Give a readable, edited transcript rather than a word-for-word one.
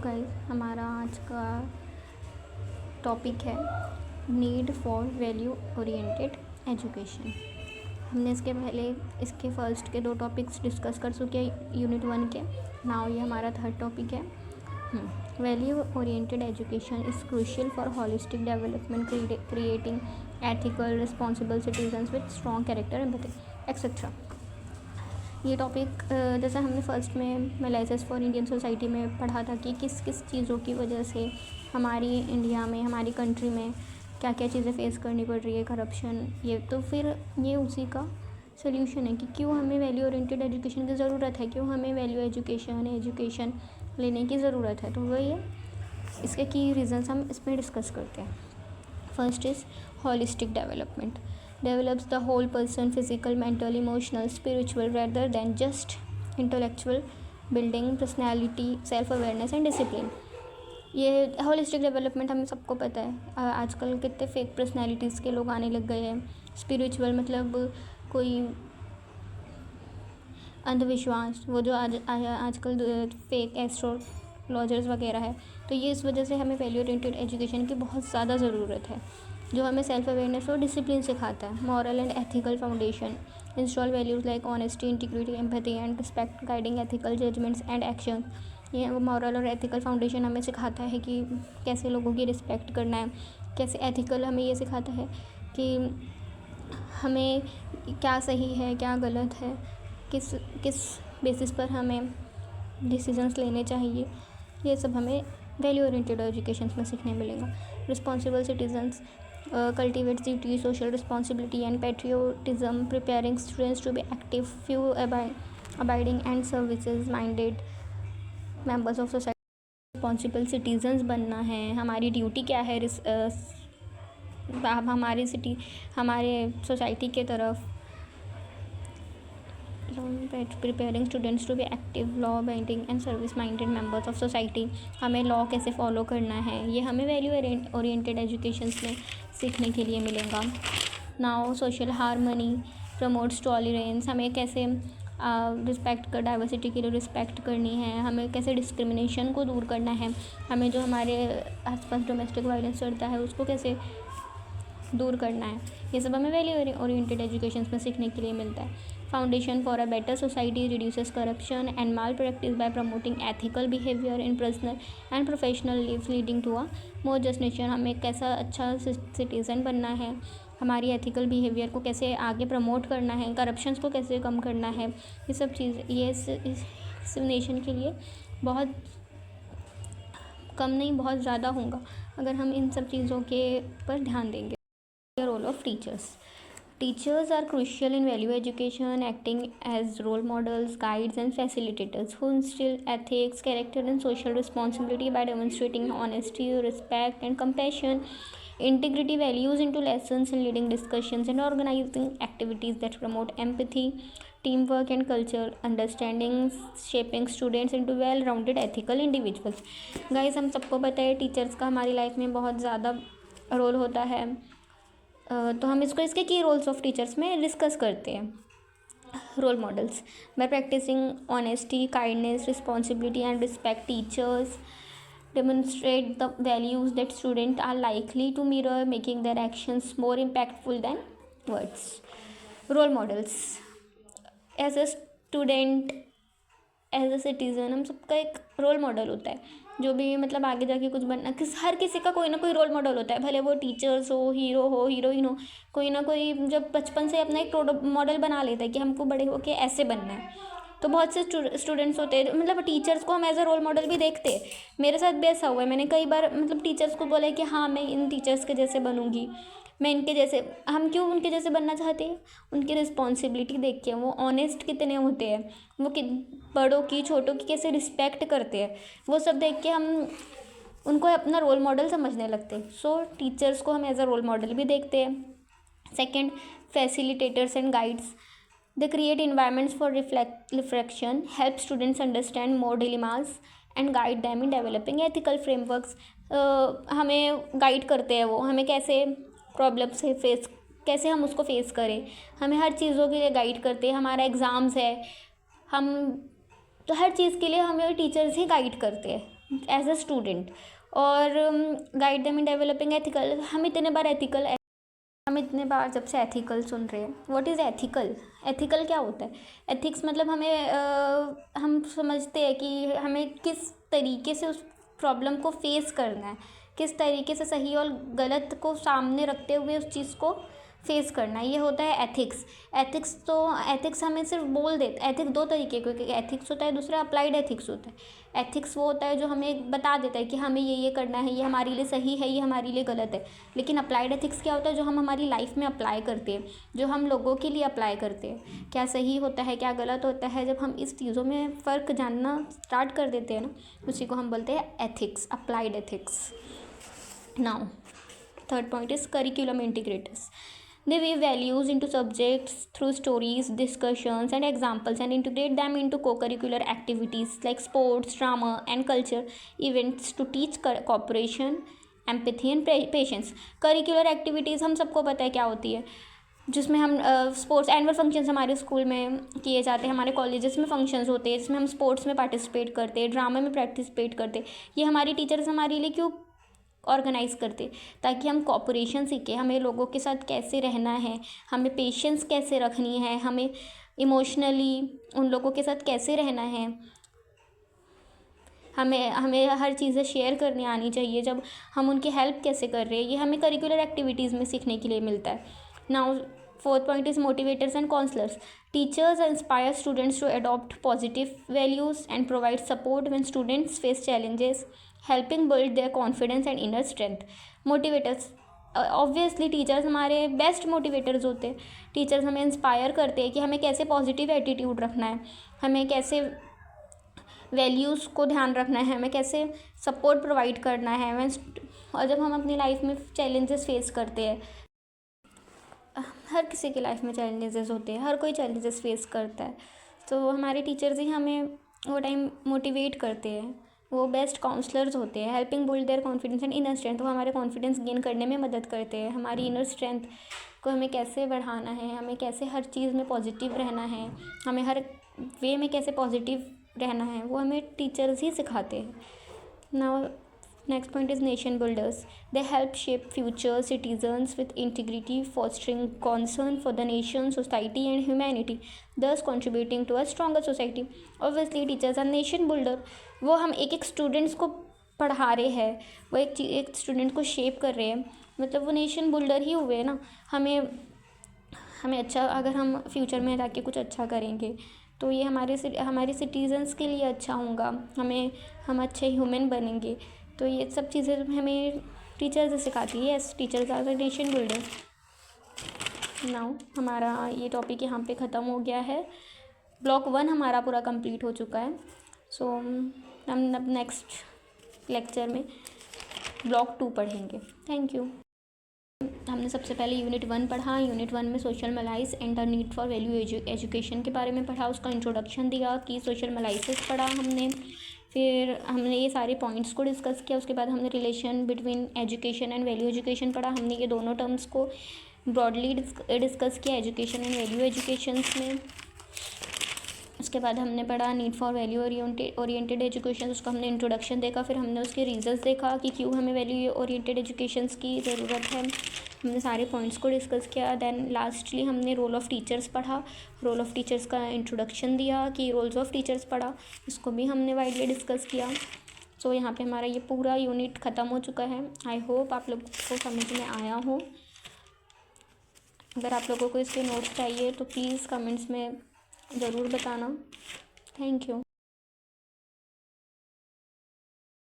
Guys, हमारा आज का टॉपिक है need for value oriented education. हमने इसके फर्स्ट के 2 टॉपिक्स डिस्कस कर चुके हैं यूनिट 1 के। नाउ ये हमारा थर्ड टॉपिक है। Value oriented education is crucial for holistic development, creating ethical responsible citizens with strong character, empathy etcetera. ये टॉपिक जैसे हमने फर्स्ट में एनालिसिस फॉर इंडियन सोसाइटी में पढ़ा था कि किस किस चीज़ों की वजह से हमारी इंडिया में, हमारी कंट्री में क्या क्या चीज़ें फेस करनी पड़ रही है, करप्शन, ये तो फिर ये उसी का सोल्यूशन है कि क्यों हमें वैल्यू ओरिएंटेड एजुकेशन की ज़रूरत है, क्यों हमें वैल्यू एजुकेशन लेने की ज़रूरत है। तो वही है, इसके की रीज़न्स हम इसमें डिस्कस करते हैं। First is holistic development develops the whole person, physical, mental, emotional, spiritual, rather than just intellectual, building personality, self awareness and discipline। ये होलिस्टिक डेवलपमेंट हमें सबको पता है। आजकल कितने फेक पर्सनैलिटीज़ के लोग आने लग गए हैं। स्पिरिचुअल मतलब कोई अंधविश्वास, वो जो आजकल फेक एस्ट्रोलॉजर्स वगैरह है। तो ये इस वजह से हमें वैल्यू ओरिएंटेड एजुकेशन की बहुत ज़्यादा ज़रूरत है, जो हमें सेल्फ अवेयरनेस और डिसिप्लिन सिखाता है। Moral and ethical foundation install values like honesty, integrity, empathy and respect, guiding ethical judgments and action. ये मॉरल और एथिकल फाउंडेशन हमें सिखाता है कि कैसे लोगों की रिस्पेक्ट करना है, कैसे एथिकल हमें ये सिखाता है कि हमें क्या सही है, क्या गलत है, किस बेसिस पर हमें डिसीजंस लेने चाहिए। ये सब हमें वैल्यू ओरिएंटेड एजुकेशन में सीखने मिलेगा। Responsible citizens cultivates duty, social responsibility and patriotism, preparing students to be active, few abiding and services minded members of society। Responsible citizens बनना है, हमारी ड्यूटी क्या है हमारे सोसाइटी के तरफ। Preparing students to be active, law abiding and service minded members of society. हमें law कैसे फॉलो करना है, ये हमें वैल्यू ओरिएंटेड एजुकेशन में सीखने के लिए मिलेगा। Now social harmony promotes tolerance, हमें कैसे रिस्पेक्ट कर डाइवर्सिटी के लिए रिस्पेक्ट करनी है, हमें कैसे डिस्क्रिमिनेशन को दूर करना है, हमें जो हमारे आसपास डोमेस्टिक वायलेंस चलता है उसको कैसे दूर करना है। ये सब हमें वैल्यू ओरिएंटेड एजुकेशन में सीखने के लिए मिलता है। Foundation for a better society reduces corruption and malpractice by promoting ethical behaviour in personal and professional life, leading to a more just nation. हमें कैसा अच्छा सिटीज़न बनना है, हमारी एथिकल बिहेवियर को कैसे आगे प्रमोट करना है, करप्शंस को कैसे कम करना है। ये सब चीज़ ये इस नेशन के लिए बहुत कम नहीं, बहुत ज़्यादा होगा अगर हम इन सब चीज़ों के पर ध्यान देंगे। Role of teachers. Teachers are crucial in value education, acting as role models, guides, and facilitators who instill ethics, character, and social responsibility by demonstrating honesty, respect, and compassion, integrity values into lessons, and leading discussions and organizing activities that promote empathy, teamwork, and culture understanding, shaping students into well-rounded ethical individuals। Guys, हम सबको पता है teachers का हमारी life में बहुत ज़्यादा role होता है। तो हम इसके की रोल्स ऑफ टीचर्स में डिस्कस करते हैं। Role models by practising honesty, kindness, responsibility and respect, teachers demonstrate the values that students are likely to mirror, making their actions more impactful than words। Role models as a student, as a citizen, हम सबका एक role model होता है। जो भी मतलब आगे जाके कुछ बनना, हर किसी का कोई ना कोई रोल मॉडल होता है, भले वो टीचर्स हो, हीरो हो, हीरोइन हो, कोई ना कोई जब बचपन से अपना एक मॉडल बना लेता है कि हमको बड़े होके ऐसे बनना है। तो बहुत से स्टूडेंट्स होते हैं, मतलब टीचर्स को हम एज अ रोल मॉडल भी देखते हैं। मेरे साथ भी ऐसा हुआ है, मैंने कई बार मतलब टीचर्स को बोला है कि हाँ मैं इन टीचर्स के जैसे बनूँगी, मैं इनके जैसे। हम क्यों उनके जैसे बनना चाहते हैं? उनकी रिस्पॉन्सिबिलिटी देख के, वो ऑनेस्ट कितने होते हैं, वो बड़ों की छोटों की कैसे रिस्पेक्ट करते हैं, वो सब देख के हम उनको अपना रोल मॉडल समझने लगते हैं। सो टीचर्स को हम एज अ रोल मॉडल भी देखते हैं। Second, facilitators and guides, they create environments for reflection, help students understand more dilemmas and guide them in developing ethical frameworks. हमें गाइड करते हैं, वो हमें कैसे प्रॉब्लम से कैसे हम उसको फेस करें, हमें हर चीज़ों के लिए गाइड करते हैं। हमारा एग्ज़ाम्स है, हम तो हर चीज़ के लिए हमें टीचर्स ही गाइड करते हैं। एज अ स्टूडेंट, और guide them in developing ethical. हम इतने बार जब से एथिकल सुन रहे हैं, व्हाट इज़ एथिकल? एथिकल क्या होता है? एथिक्स मतलब हम समझते हैं कि हमें किस तरीके से उस प्रॉब्लम को फेस करना है, किस तरीके से सही और गलत को सामने रखते हुए उस चीज़ को फेस करना है, ये होता है एथिक्स। एथिक्स हमें सिर्फ बोल देता है। एथिक्स दो तरीके के, क्योंकि एथिक्स होता है, दूसरा अप्लाइड एथिक्स होता है। एथिक्स वो होता है जो हमें बता देता है कि हमें ये करना है, ये हमारे लिए सही है, ये हमारे लिए गलत है। लेकिन अप्लाइड एथिक्स क्या होता है? जो हम हमारी लाइफ में अप्लाई करते हैं, जो हम लोगों के लिए अप्लाई करते हैं। क्या सही होता है, क्या गलत होता है, जब हम इस चीज़ों में फ़र्क जानना स्टार्ट कर देते हैं ना, उसी को हम बोलते हैं ethics, applied ethics. Now third point is curriculum integrators. They weave values into subjects through stories, discussions, and examples, and integrate them into co-curricular activities like sports, drama, and culture events to teach cooperation, empathy, and patience. Curricular activities हम सबको पता है क्या होती है, जिसमें हम sports annual functions हमारे स्कूल में किए जाते हैं, हमारे कॉलेजेस में फंक्शंस होते हैं जिसमें हम स्पोर्ट्स में पार्टिसिपेट करते हैं, ड्रामा में पार्टिसिपेट करते हैं। ये हमारी टीचर्स हमारे लिए क्यों ऑर्गेनाइज़ करते, ताकि हम कॉपरेशन सीखें, हमें लोगों के साथ कैसे रहना है, हमें पेशेंस कैसे रखनी है, हमें इमोशनली उन लोगों के साथ कैसे रहना है, हमें हर चीज़ें शेयर करनी आनी चाहिए, जब हम उनकी हेल्प कैसे कर रहे हैं, ये हमें करिकुलर एक्टिविटीज़ में सीखने के लिए मिलता है। Now fourth point is motivators and counsellors. Teachers inspire students to adopt positive values and provide support when students face challenges, helping build their confidence and inner strength. Motivators, obviously teachers हमारे best motivators होते हैं. Teachers हमें inspire करते हैं कि हमें कैसे positive attitude रखना है, हमें कैसे वैल्यूज़ को ध्यान रखना है, हमें कैसे सपोर्ट प्रोवाइड करना है। और जब हम अपनी लाइफ में चैलेंजेस फेस करते हैं, हर किसी की लाइफ में चैलेंजेस होते हैं, हर कोई चैलेंजेस फेस करता है, तो हमारे टीचर्स ही हमें वो टाइम मोटिवेट करते हैं, वो बेस्ट काउंसलर्स होते हैं. Helping build their confidence and inner strength, वो हमारे कॉन्फिडेंस गेन करने में मदद करते हैं. हमारी इनर स्ट्रेंथ को हमें कैसे बढ़ाना है, हमें कैसे हर चीज़ में पॉजिटिव रहना है, हमें हर वे में कैसे पॉजिटिव रहना है, वो हमें टीचर्स ही सिखाते हैं. Now next point is nation builders. They help shape future citizens with integrity, fostering concern for the nation, society, and humanity, thus contributing to a stronger society. Obviously teachers are nation builder. वो हम एक students को पढ़ा रहे हैं, वो एक student को शेप कर रहे हैं, मतलब वो नेशन बिल्डर ही हुए ना. हमें अच्छा, अगर हम फ्यूचर में जाके कुछ अच्छा करेंगे तो ये हमारे सिटीजन्स के लिए अच्छा होगा, हम अच्छे ह्यूमन बनेंगे. तो ये सब चीज़ें हमें टीचर्स सिखाती है. Yes, teachers are the nation builder. Now हमारा ये टॉपिक यहाँ पे ख़त्म हो गया है. ब्लॉक 1 हमारा पूरा कंप्लीट हो चुका है. सो हम अब नेक्स्ट लेक्चर में ब्लॉक 2 पढ़ेंगे. Thank you. हमने सबसे पहले यूनिट 1 पढ़ा. यूनिट 1 में social malaise and the need for value education के बारे में पढ़ा, उसका इंट्रोडक्शन दिया कि सोशल मलाइसिस पढ़ा हमने. फिर हमने ये सारे पॉइंट्स को डिस्कस किया. उसके बाद हमने relation between education and value education पढ़ा. हमने ये दोनों टर्म्स को ब्रॉडली डिस्कस किया, एजुकेशन एंड वैल्यू एजुकेशंस में. उसके बाद हमने पढ़ा need for value oriented education, उसका हमने इंट्रोडक्शन देखा. फिर हमने उसके रीजंस देखा कि क्यों हमें वैल्यू ओरिएंटेड एजुकेशंस की ज़रूरत है. हमने सारे पॉइंट्स को डिस्कस किया. देन लास्टली हमने रोल ऑफ़ टीचर्स पढ़ा. रोल ऑफ़ टीचर्स का इंट्रोडक्शन दिया कि रोल्स ऑफ़ टीचर्स पढ़ा, इसको भी हमने वाइडली डिस्कस किया. सो यहाँ पे हमारा ये पूरा यूनिट ख़त्म हो चुका है. आई होप आप लोग को समझ में आया हो. अगर आप लोगों को इसके नोट्स चाहिए तो प्लीज़ कमेंट्स में ज़रूर बताना. Thank you.